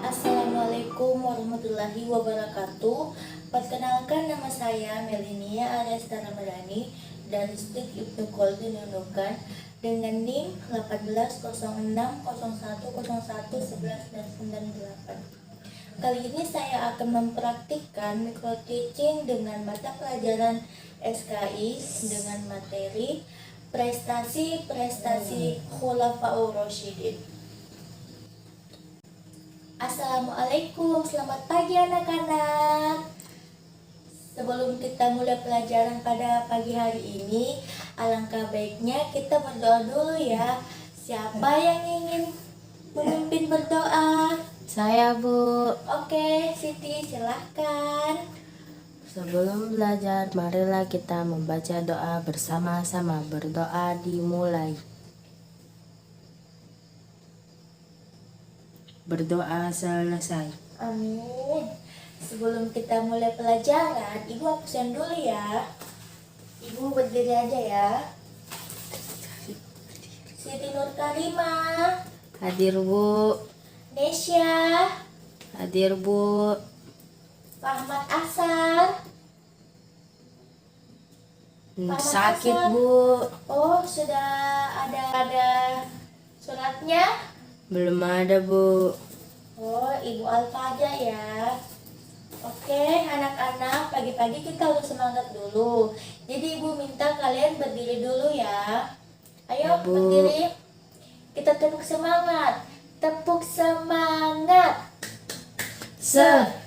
Assalamualaikum warahmatullahi wabarakatuh. Perkenalkan, nama saya Melinia Aresta Ramadhani dari Stik Ibnu Khaldun Nunukan dengan NIM 180601011198. Kali ini saya akan mempraktikkan micro teaching dengan mata pelajaran SKI dengan materi prestasi Khulafaur Rasyidin. Assalamualaikum, selamat pagi anak-anak. Sebelum kita mulai pelajaran pada pagi hari ini, alangkah baiknya kita berdoa dulu ya. Siapa yang ingin memimpin berdoa? Saya, Bu. Oke, Siti silahkan. Sebelum belajar, marilah kita membaca doa bersama-sama. Berdoa dimulai. Berdoa selesai. Amin. Sebelum kita mulai pelajaran, Ibu absen dulu ya. Ibu berdiri aja ya. Siti Nur Karimah, Hadir, Bu. Nesya, Hadir, Bu. Rahmat Asar. Sakit, Bu. Oh, sudah ada suratnya? Belum ada, Bu. Oh, Ibu Alfa aja ya. Oke, anak-anak, pagi-pagi kita harus semangat dulu. Jadi Ibu minta kalian berdiri dulu ya. Ayo, Ya, Bu. berdiri. Kita tepuk semangat. Tepuk semangat. Semangat.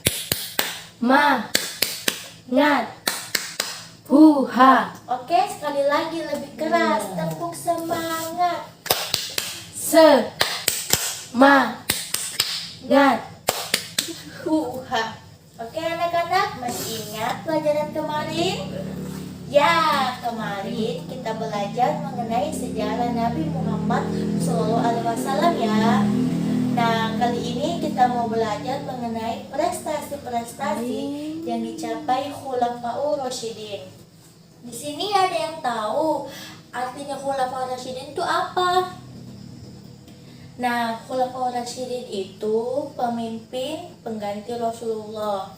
Huha. Oke, sekali lagi lebih keras. Tepuk semangat. Semangat. Huha. Oke anak-anak, masih ingat pelajaran kemarin? Ya, kemarin kita belajar mengenai sejarah Nabi Muhammad SAW ya. Nah, kali ini kita mau belajar mengenai prestasi-prestasi yang dicapai Khulafaur Rasyidin. Di sini ada yang tahu artinya Khulafaur Rasyidin itu apa? Nah, Khulafaur Rasyidin itu pemimpin pengganti Rasulullah.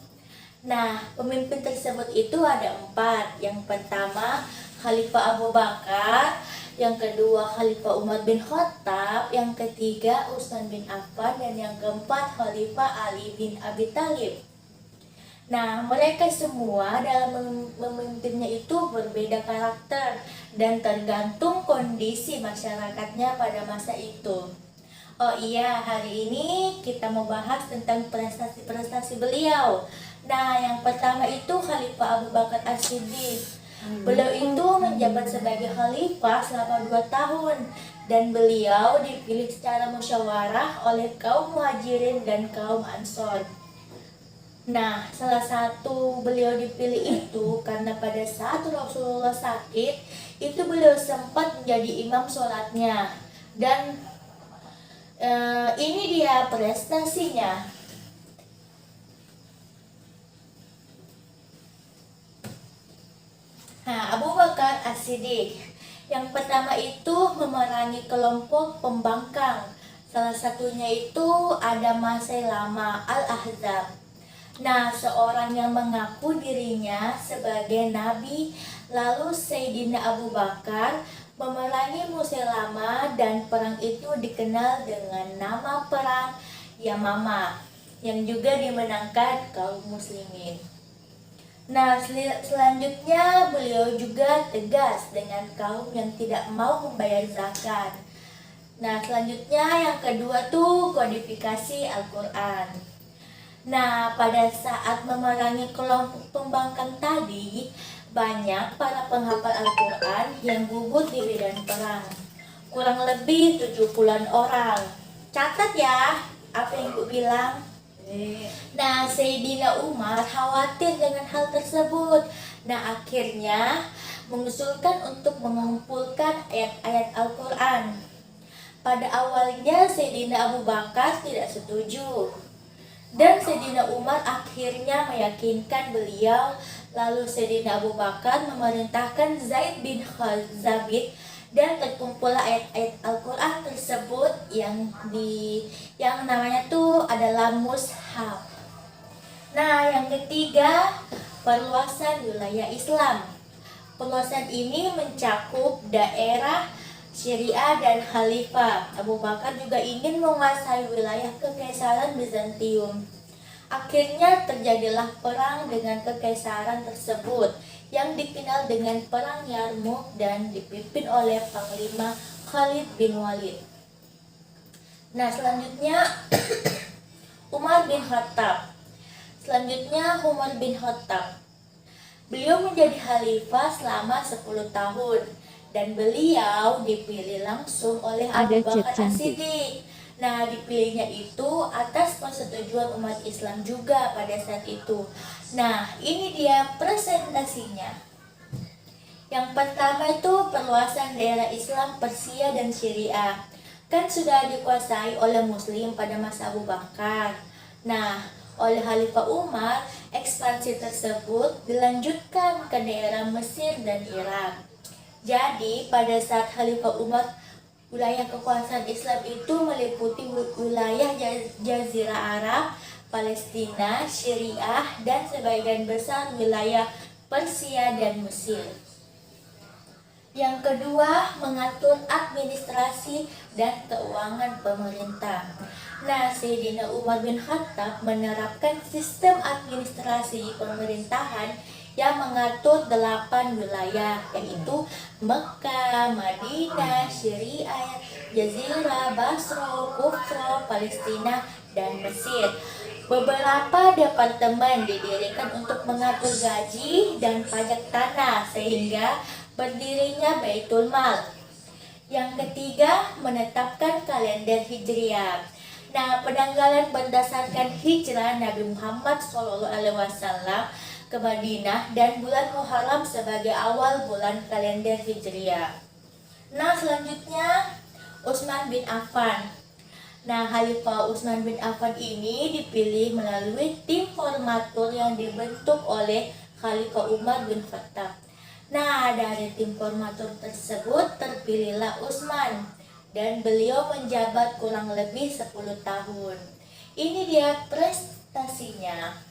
Nah, pemimpin tersebut itu ada 4. Yang pertama, Khalifah Abu Bakar. Yang kedua, Khalifah Umar bin Khattab. Yang ketiga, Utsman bin Affan. Dan yang keempat, Khalifah Ali bin Abi Thalib. Nah, mereka semua dalam memimpinnya itu berbeda karakter dan tergantung kondisi masyarakatnya pada masa itu. Oh iya, hari ini kita mau bahas tentang prestasi-prestasi beliau. Nah, yang pertama itu Khalifah Abu Bakar As-Siddiq. Beliau itu menjabat sebagai khalifah selama 2 tahun dan beliau dipilih secara musyawarah oleh kaum Muhajirin dan kaum Ansor. Nah, salah satu beliau dipilih itu karena pada saat Rasulullah sakit, itu beliau sempat menjadi imam sholatnya. Dan ini dia prestasinya. Nah, Abu Bakar As-Siddiq yang pertama itu memerangi kelompok pembangkang. Salah satunya itu ada Musailama Al-Ahzab. Nah, seorang yang mengaku dirinya sebagai nabi, lalu Sayyidina Abu Bakar memerangi Musailama dan perang itu dikenal dengan nama perang Yamamah yang juga dimenangkan kaum muslimin. Nah, selanjutnya beliau juga tegas dengan kaum yang tidak mau membayar zakat. Nah, selanjutnya yang kedua tuh kodifikasi Al-Quran. Nah, pada saat memerangi kelompok pembangkang tadi, banyak para penghafal Al-Quran yang gugur di medan perang. Kurang lebih 70-an orang. Catat ya, apa yang Ibu bilang? Nah, Sayyidina Umar khawatir dengan hal tersebut. Nah, akhirnya mengusulkan untuk mengumpulkan ayat-ayat Al-Quran. Pada awalnya Sayyidina Abu Bakar tidak setuju. Dan Sayyidina Umar akhirnya meyakinkan beliau. Lalu Sayyidina Abu Bakar memerintahkan Zaid bin Khalid dan terkumpul ayat-ayat Al-Quran tersebut yang namanya tuh adalah mushaf. Nah, yang ketiga, perluasan wilayah Islam. Perluasan ini mencakup daerah Syria dan Khalifah. Abu Bakar juga ingin menguasai wilayah Kekaisaran Bizantium. Akhirnya terjadilah perang dengan kekaisaran tersebut yang dikenal dengan Perang Yarmouk dan dipimpin oleh Panglima Khalid bin Walid. Nah, selanjutnya Umar bin Khattab. Beliau menjadi khalifah selama 10 tahun dan beliau dipilih langsung oleh Abu Bakar As-Siddiq. Nah, dipilihnya itu atas persetujuan umat Islam juga pada saat itu. Nah, ini dia presentasinya. Yang pertama itu perluasan daerah Islam Persia dan Syria. Kan sudah dikuasai oleh Muslim pada masa Abu Bakar. Nah, oleh Khalifah Umar, ekspansi tersebut dilanjutkan ke daerah Mesir dan Irak. Jadi, pada saat Khalifah Umar, wilayah kekuasaan Islam itu meliputi wilayah Jazirah Arab, Palestina, Syria, dan sebagian besar wilayah Persia dan Mesir. Yang kedua, mengatur administrasi dan keuangan pemerintah. Nah, Sayyidina Umar bin Khattab menerapkan sistem administrasi pemerintahan yang mengatur 8 wilayah, yaitu Mekah, Madinah, Syria, Jazirah, Basra, Kufra, Palestina, dan Mesir. Beberapa departemen didirikan untuk mengatur gaji dan pajak tanah sehingga berdirinya Baitul Mal. Yang ketiga, menetapkan kalender Hijriah. Nah, penanggalan berdasarkan hijrah Nabi Muhammad SAW ke Madinah dan bulan Muharram sebagai awal bulan kalender Hijriah. Nah, selanjutnya Utsman bin Affan. Nah, Khalifah Utsman bin Affan ini dipilih melalui tim formatur yang dibentuk oleh Khalifah Umar bin Khattab. Nah, dari tim formatur tersebut terpilihlah Utsman dan beliau menjabat kurang lebih 10 tahun. Ini dia prestasinya.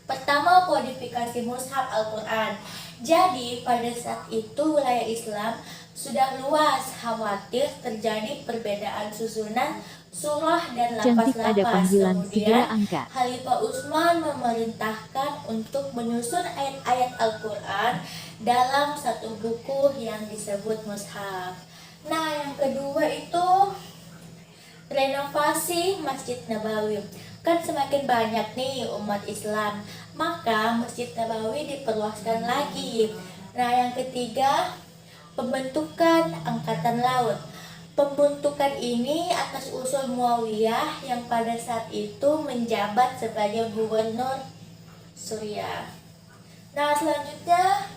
Pertama, kodifikasi mushaf Al-Quran. Jadi, pada saat itu wilayah Islam sudah luas, khawatir terjadi perbedaan susunan surah dan lapas-lapas. Kemudian, Khalifah Utsman memerintahkan untuk menyusun ayat-ayat Al-Quran dalam satu buku yang disebut mushaf. Nah, yang kedua itu renovasi Masjid Nabawi. Kan semakin banyak nih umat Islam, maka Masjid Nabawi diperluaskan lagi. Nah, yang ketiga, pembentukan Angkatan Laut. Pembentukan ini atas usul Muawiyah yang pada saat itu menjabat sebagai gubernur Suriah. Nah, selanjutnya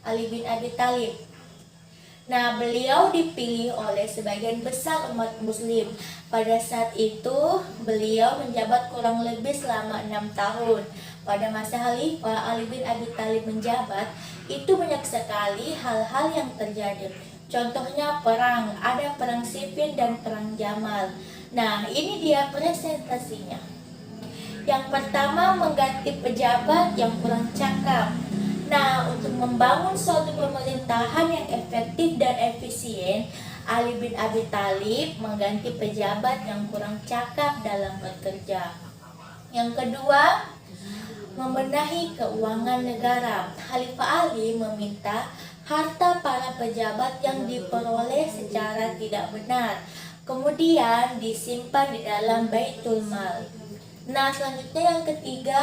Ali bin Abi Thalib. Nah, beliau dipilih oleh sebagian besar umat muslim. Pada saat itu, beliau menjabat kurang lebih selama 6 tahun. Pada masa Khalifah Ali bin Abi Thalib menjabat, itu banyak sekali hal-hal yang terjadi. Contohnya perang, ada perang Siffin dan perang Jamal. Nah, ini dia presentasinya. Yang pertama, mengganti pejabat yang kurang cakap. Nah, untuk membangun suatu pemerintahan yang efektif dan efisien, Ali bin Abi Thalib mengganti pejabat yang kurang cakap dalam bekerja. Yang kedua, membenahi keuangan negara. Khalifah Ali meminta harta para pejabat yang diperoleh secara tidak benar, kemudian disimpan di dalam Baitul Mal. Nah, selanjutnya yang ketiga,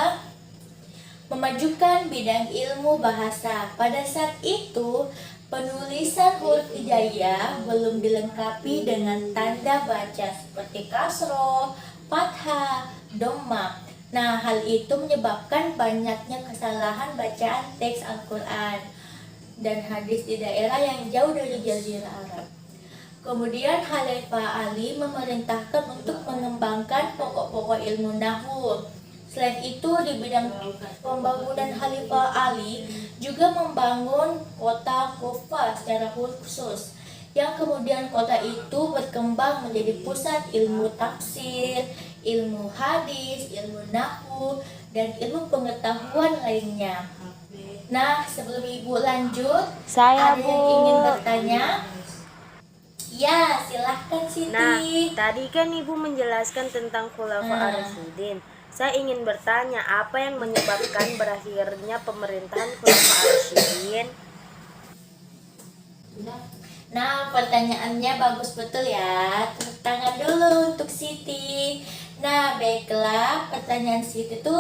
memajukan bidang ilmu bahasa. Pada saat itu, penulisan huruf hijaiyah belum dilengkapi dengan tanda baca seperti kasroh, fathah, dhamma. Nah, hal itu menyebabkan banyaknya kesalahan bacaan teks Al-Quran dan hadis di daerah yang jauh dari Jazirah Arab. Kemudian Khalifah Ali memerintahkan untuk mengembangkan pokok-pokok ilmu nahwu. Selain itu, di bidang pembangunan Khalifah Ali juga membangun kota Kufah secara khusus yang kemudian kota itu berkembang menjadi pusat ilmu tafsir, ilmu hadis, ilmu nahwu, dan ilmu pengetahuan lainnya. Nah, sebelum Ibu lanjut, Saya, ada yang ingin Bu. bertanya? Ya, silahkan Siti. Nah, tadi kan Ibu menjelaskan tentang Khulafa ar-Rasyidin. Saya ingin bertanya, apa yang menyebabkan berakhirnya pemerintahan Khulafa ar-Rasyidin? Nah, pertanyaannya bagus betul ya. Tepuk tangan dulu untuk Siti. Nah, baiklah, pertanyaan Siti itu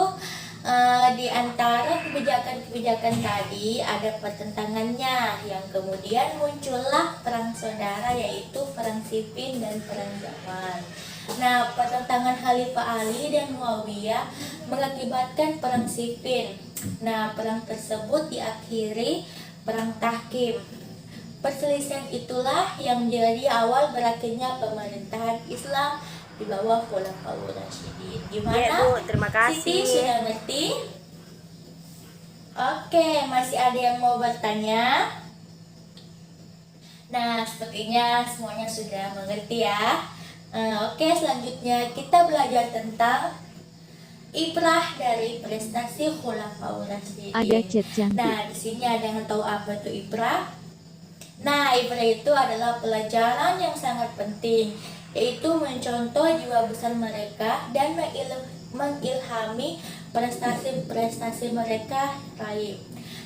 di antara kebijakan-kebijakan tadi ada pertentangannya, yang kemudian muncullah perang saudara, yaitu perang Siffin dan perang Jamal. Nah, pertentangan Khalifah Ali dan Muawiyah mengakibatkan perang Siffin. Nah, perang tersebut diakhiri perang Tahkim. Perselisihan itulah yang menjadi awal berakhirnya pemerintahan Islam di bawah Khulafaur Rasyidin. Gimana? Ya, Bu, terima kasih. Siti sudah ngerti? Oke, masih ada yang mau bertanya? Nah, sepertinya semuanya sudah mengerti ya. Oke, selanjutnya kita belajar tentang ibrah dari prestasi Khulafaur Rasyidin. Ada chat cantik. Nah, di sini ada yang tahu apa itu ibrah? Nah, ibrah itu adalah pelajaran yang sangat penting, yaitu mencontoh jiwa besar mereka dan mengilhami prestasi-prestasi mereka raih.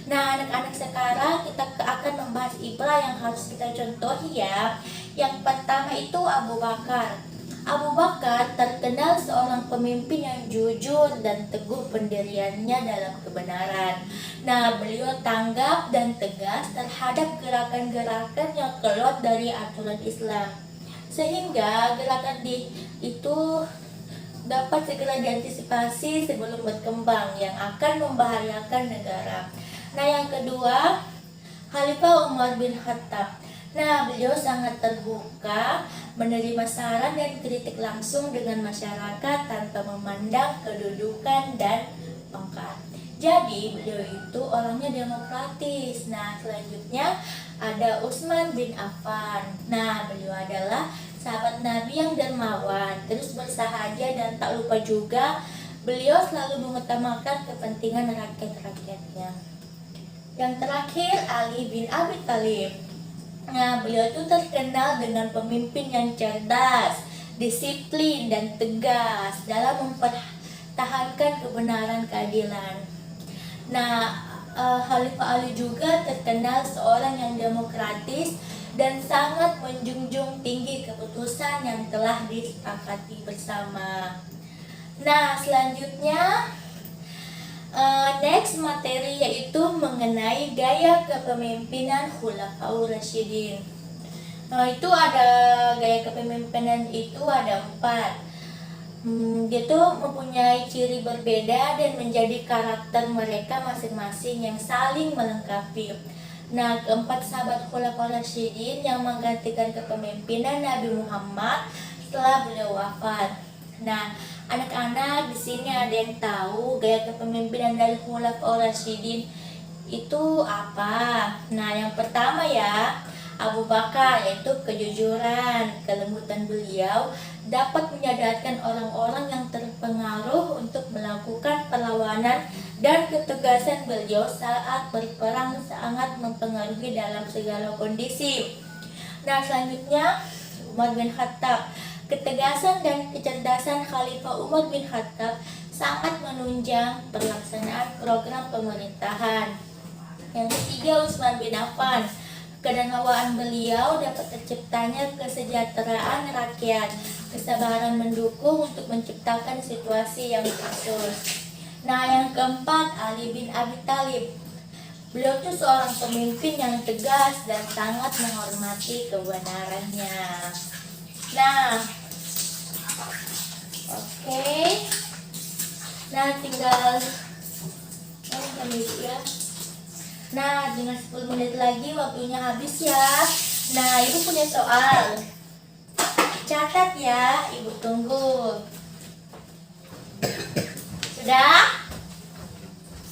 Nah, anak-anak sekarang kita akan membahas ibrah yang harus kita contohi ya. Yang pertama itu Abu Bakar. Abu Bakar terkenal seorang pemimpin yang jujur dan teguh pendiriannya dalam kebenaran. Nah, beliau tanggap dan tegas terhadap gerakan-gerakan yang keluar dari aturan Islam, sehingga gerakan itu dapat segera diantisipasi sebelum berkembang yang akan membahayakan negara. Nah, yang kedua, Khalifah Umar bin Khattab. Nah, beliau sangat terbuka, menerima saran dan kritik langsung dengan masyarakat tanpa memandang kedudukan dan pangkat. Jadi, beliau itu orangnya demokratis. Nah, selanjutnya ada Utsman bin Affan. Nah, beliau adalah sahabat Nabi yang dermawan, terus bersahaja, dan tak lupa juga beliau selalu mengutamakan kepentingan rakyat-rakyatnya. Yang terakhir, Ali bin Abi Thalib. Nah, beliau itu terkenal dengan pemimpin yang cerdas, disiplin, dan tegas dalam mempertahankan kebenaran keadilan. Nah, Khalifah Ali juga terkenal seorang yang demokratis dan sangat menjunjung tinggi keputusan yang telah disepakati bersama. Nah, selanjutnya next materi yaitu mengenai gaya kepemimpinan Khulafaur Rasyidin. Itu ada gaya kepemimpinan itu ada 4. Dia tuh mempunyai ciri berbeda dan menjadi karakter mereka masing-masing yang saling melengkapi. Nah, keempat sahabat Khulafaur Rasyidin yang menggantikan kepemimpinan Nabi Muhammad setelah beliau wafat. Nah, anak-anak di sini ada yang tahu gaya kepemimpinan dari Khulafaur Rasyidin itu apa? Nah, yang pertama ya, Abu Bakar, yaitu kejujuran. Kelembutan beliau dapat menyadarkan orang-orang yang terpengaruh untuk melakukan perlawanan, dan ketegasan beliau saat berperang sangat mempengaruhi dalam segala kondisi. Nah, selanjutnya Umar bin Khattab. Ketegasan dan kecerdasan Khalifah Umar bin Khattab sangat menunjang pelaksanaan program pemerintahan. Yang ketiga, Utsman bin Affan. Kedengawahan beliau dapat terciptanya kesejahteraan rakyat, kesabaran mendukung untuk menciptakan situasi yang khusus. Nah, yang keempat, Ali bin Abi Thalib. Beliau itu seorang pemimpin yang tegas dan sangat menghormati kebenarannya. Nah, oke. Nah, tinggal ya. Nah, dengan 10 menit lagi waktunya habis ya. Nah, Ibu punya soal. Catat ya, Ibu tunggu. Sudah?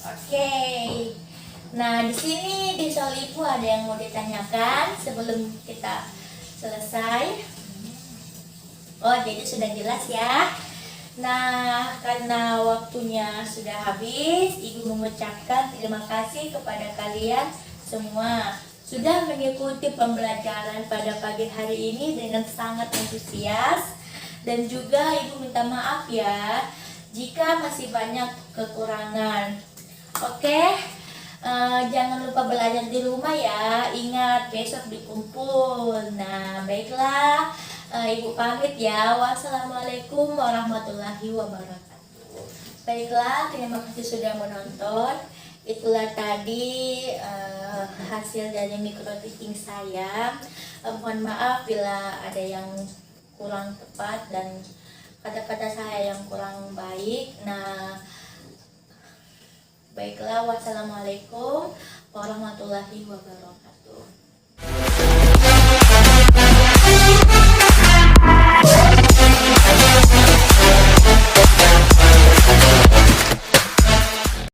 Oke. Nah, di sini di soal Ibu ada yang mau ditanyakan sebelum kita Selesai. Oh, jadi sudah jelas ya. Nah, karena waktunya sudah habis, Ibu mengucapkan terima kasih kepada kalian semua sudah mengikuti pembelajaran pada pagi hari ini dengan sangat antusias. Dan juga Ibu minta maaf ya jika masih banyak kekurangan. Oke, jangan lupa belajar di rumah ya. Ingat besok dikumpul. Nah, baiklah. Ibu pamit ya. Wassalamualaikum warahmatullahi wabarakatuh. Baiklah, terima kasih sudah menonton. Itulah tadi hasil dari micro teaching saya. Mohon maaf bila ada yang kurang tepat dan kata-kata saya yang kurang baik. Nah, baiklah. Wassalamualaikum warahmatullahi wabarakatuh.